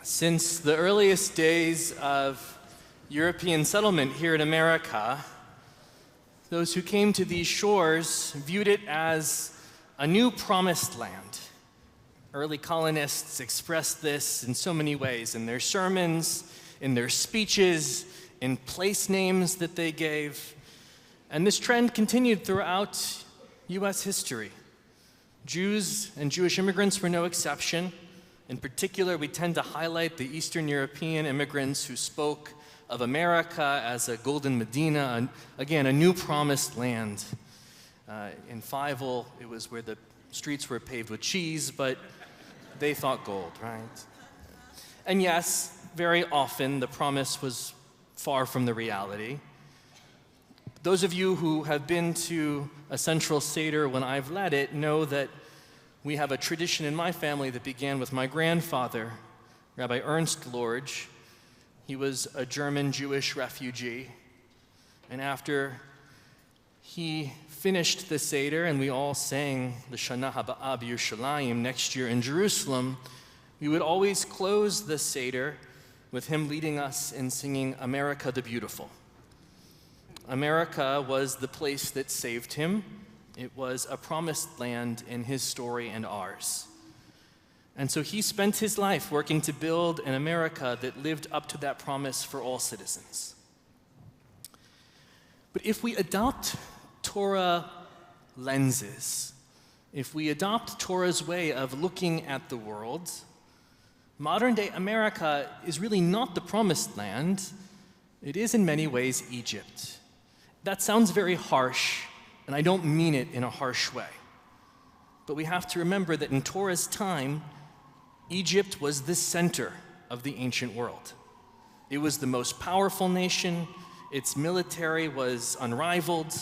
Since the earliest days of European settlement here in America, those who came to these shores viewed it as a new promised land. Early colonists expressed this in so many ways, in their sermons, in their speeches, in place names that they gave. And this trend continued throughout U.S. history. Jews and Jewish immigrants were no exception. In particular, we tend to highlight the Eastern European immigrants who spoke of America as a golden Medina, again, a new promised land. In Fievel, it was where the streets were paved with cheese, but they thought gold, right? And yes, very often the promise was far from the reality. Those of you who have been to a Central Seder when I've led it know that we have a tradition in my family that began with my grandfather, Rabbi Lorge. He was a German Jewish refugee. And after he finished the Seder and we all sang the Shana Haba'ah B'Yerushalayim next year in Jerusalem, we would always close the Seder with him leading us in singing America the Beautiful. America was the place that saved him. It was a promised land in his story and ours. And so he spent his life working to build an America that lived up to that promise for all citizens. But if we adopt Torah lenses, if we adopt Torah's way of looking at the world, modern-day America is really not the promised land. It is in many ways Egypt. That sounds very harsh, and I don't mean it in a harsh way. But we have to remember that in Torah's time, Egypt was the center of the ancient world. It was the most powerful nation. Its military was unrivaled.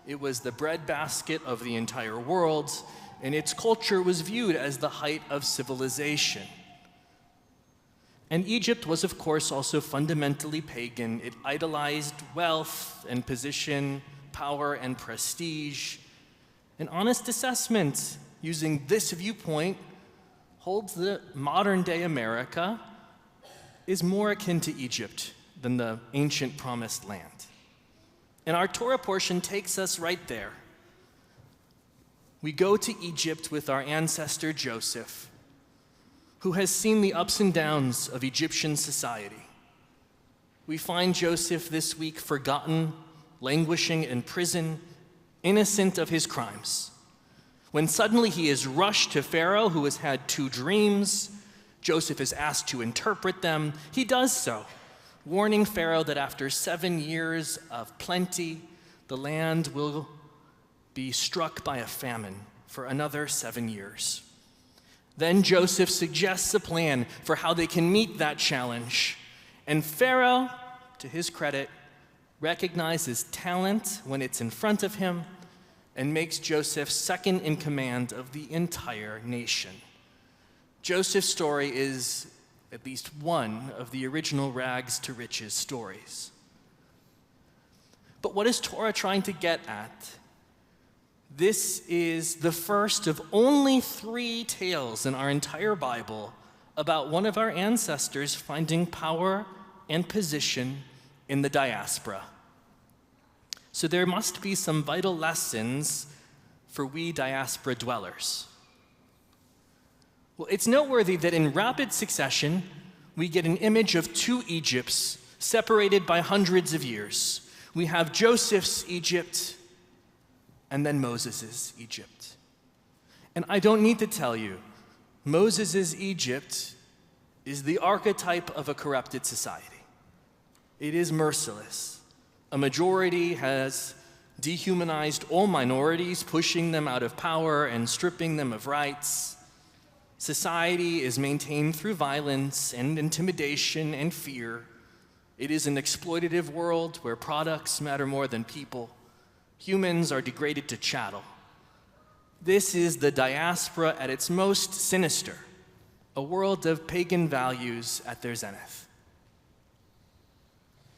It was the breadbasket of the entire world, and its culture was viewed as the height of civilization. And Egypt was, of course, also fundamentally pagan. It idolized wealth and position, power and prestige. An honest assessment using this viewpoint holds that modern-day America is more akin to Egypt than the ancient promised land. And our Torah portion takes us right there. We go to Egypt with our ancestor Joseph, who has seen the ups and downs of Egyptian society. We find Joseph this week forgotten, languishing in prison, innocent of his crimes. When suddenly he is rushed to Pharaoh, who has had 2 dreams, Joseph is asked to interpret them. He does so, warning Pharaoh that after 7 years of plenty, the land will be struck by a famine for another 7 years. Then Joseph suggests a plan for how they can meet that challenge. And Pharaoh, to his credit, recognizes talent when it's in front of him and makes Joseph second in command of the entire nation. Joseph's story is at least one of the original rags to riches stories. But what is Torah trying to get at? This is the first of only 3 tales in our entire Bible about one of our ancestors finding power and position in the diaspora. So there must be some vital lessons for we diaspora dwellers. Well, it's noteworthy that in rapid succession, we get an image of 2 Egypts separated by hundreds of years. We have Joseph's Egypt and then Moses' Egypt. And I don't need to tell you, Moses' Egypt is the archetype of a corrupted society. It is merciless. A majority has dehumanized all minorities, pushing them out of power and stripping them of rights. Society is maintained through violence and intimidation and fear. It is an exploitative world where products matter more than people. Humans are degraded to chattel. This is the diaspora at its most sinister, a world of pagan values at their zenith.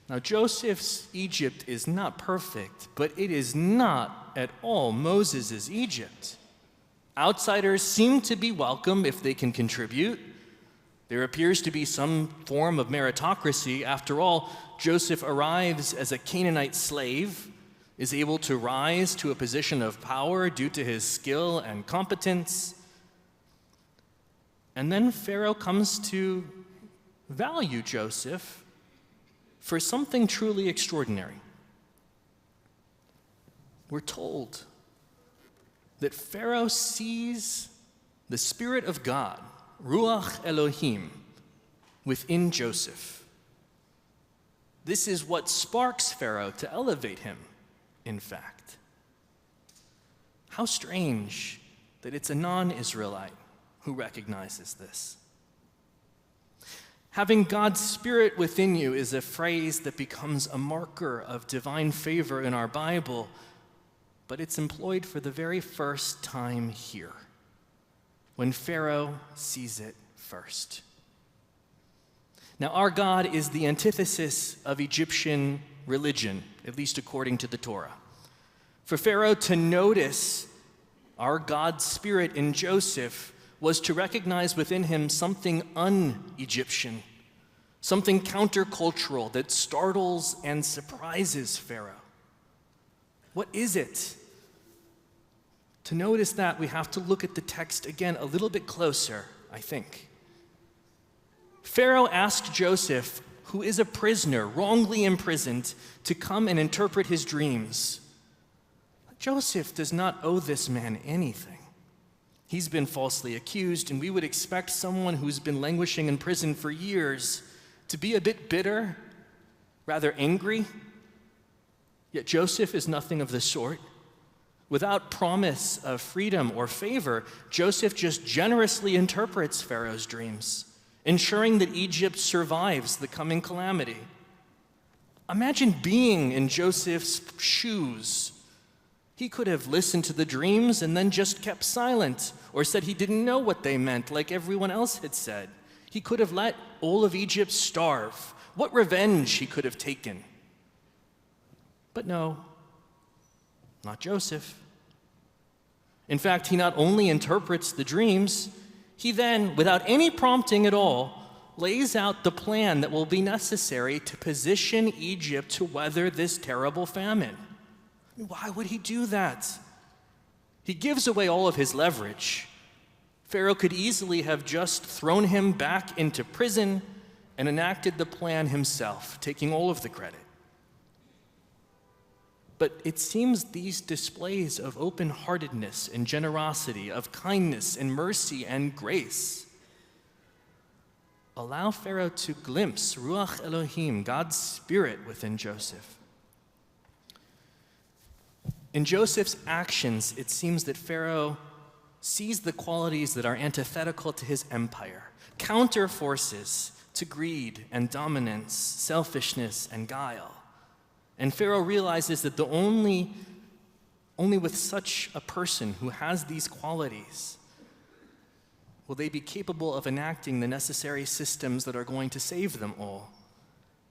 Now, Joseph's Egypt is not perfect, but it is not at all Moses' Egypt. Outsiders seem to be welcome if they can contribute. There appears to be some form of meritocracy. After all, Joseph arrives as a Canaanite slave, is able to rise to a position of power due to his skill and competence. And then Pharaoh comes to value Joseph for something truly extraordinary. We're told that Pharaoh sees the Spirit of God, Ruach Elohim, within Joseph. This is what sparks Pharaoh to elevate him, in fact. How strange that it's a non-Israelite who recognizes this. Having God's Spirit within you is a phrase that becomes a marker of divine favor in our Bible, but it's employed for the very first time here, when Pharaoh sees it first. Now, our God is the antithesis of Egyptian religion, at least according to the Torah. For Pharaoh to notice our God's Spirit in Joseph was to recognize within him something un-Egyptian, something countercultural that startles and surprises Pharaoh. What is it? To notice that, we have to look at the text again a little bit closer, I think. Pharaoh asked Joseph, who is a prisoner, wrongly imprisoned, to come and interpret his dreams. Joseph does not owe this man anything. He's been falsely accused, and we would expect someone who's been languishing in prison for years to be a bit bitter, rather angry. Yet Joseph is nothing of the sort. Without promise of freedom or favor, Joseph just generously interprets Pharaoh's dreams, ensuring that Egypt survives the coming calamity. Imagine being in Joseph's shoes. He could have listened to the dreams and then just kept silent, or said he didn't know what they meant, like everyone else had said. He could have let all of Egypt starve. What revenge he could have taken. But no, not Joseph. In fact, he not only interprets the dreams, he then, without any prompting at all, lays out the plan that will be necessary to position Egypt to weather this terrible famine. Why would he do that? He gives away all of his leverage. Pharaoh could easily have just thrown him back into prison and enacted the plan himself, taking all of the credit. But it seems these displays of open-heartedness and generosity, of kindness and mercy and grace, allow Pharaoh to glimpse Ruach Elohim, God's Spirit within Joseph. In Joseph's actions, it seems that Pharaoh sees the qualities that are antithetical to his empire, counter forces to greed and dominance, selfishness and guile. And Pharaoh realizes that only with such a person who has these qualities will they be capable of enacting the necessary systems that are going to save them all.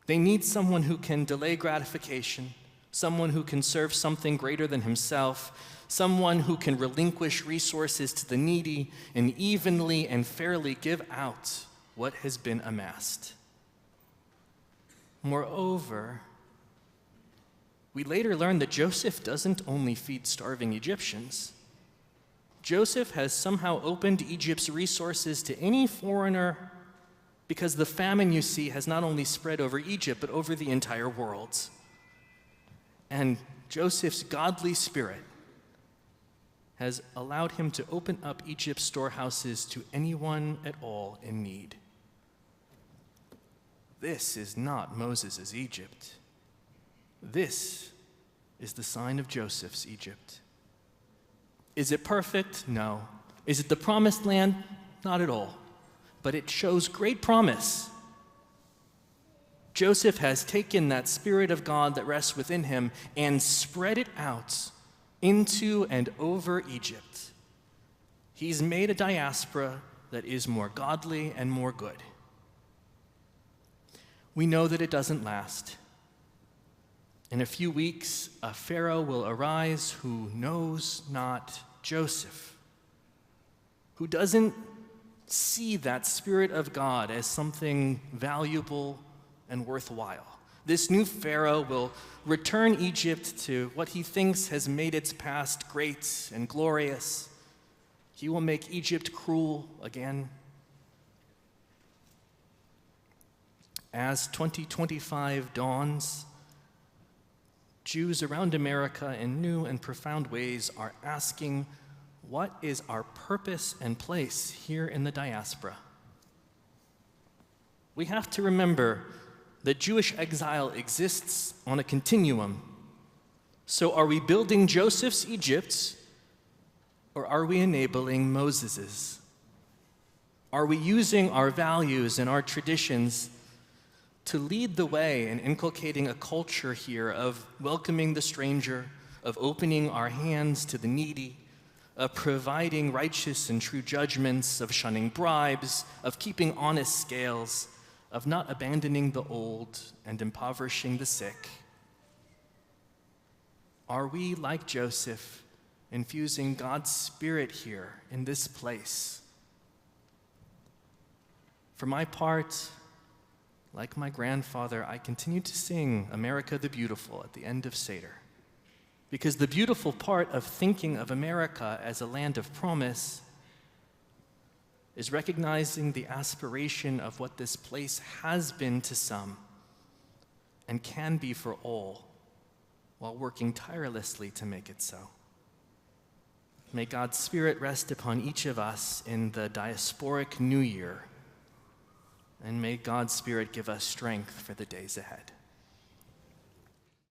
They need someone who can delay gratification, someone who can serve something greater than himself, someone who can relinquish resources to the needy and evenly and fairly give out what has been amassed. Moreover, we later learn that Joseph doesn't only feed starving Egyptians. Joseph has somehow opened Egypt's resources to any foreigner because the famine, you see, has not only spread over Egypt, but over the entire world. And Joseph's godly spirit has allowed him to open up Egypt's storehouses to anyone at all in need. This is not Moses' Egypt. This is the sign of Joseph's Egypt. Is it perfect? No. Is it the promised land? Not at all. But it shows great promise. Joseph has taken that Spirit of God that rests within him and spread it out into and over Egypt. He's made a diaspora that is more godly and more good. We know that it doesn't last. In a few weeks, a Pharaoh will arise who knows not Joseph, who doesn't see that Spirit of God as something valuable and worthwhile. This new Pharaoh will return Egypt to what he thinks has made its past great and glorious. He will make Egypt cruel again. As 2025 dawns, Jews around America in new and profound ways are asking, what is our purpose and place here in the diaspora? We have to remember that Jewish exile exists on a continuum. So are we building Joseph's Egypt, or are we enabling Moses's? Are we using our values and our traditions to lead the way in inculcating a culture here of welcoming the stranger, of opening our hands to the needy, of providing righteous and true judgments, of shunning bribes, of keeping honest scales, of not abandoning the old and impoverishing the sick? Are we, like Joseph, infusing God's Spirit here in this place? For my part, like my grandfather, I continue to sing America the Beautiful at the end of Seder, because the beautiful part of thinking of America as a land of promise is recognizing the aspiration of what this place has been to some and can be for all, while working tirelessly to make it so. May God's Spirit rest upon each of us in the diasporic new year, and may God's Spirit give us strength for the days ahead.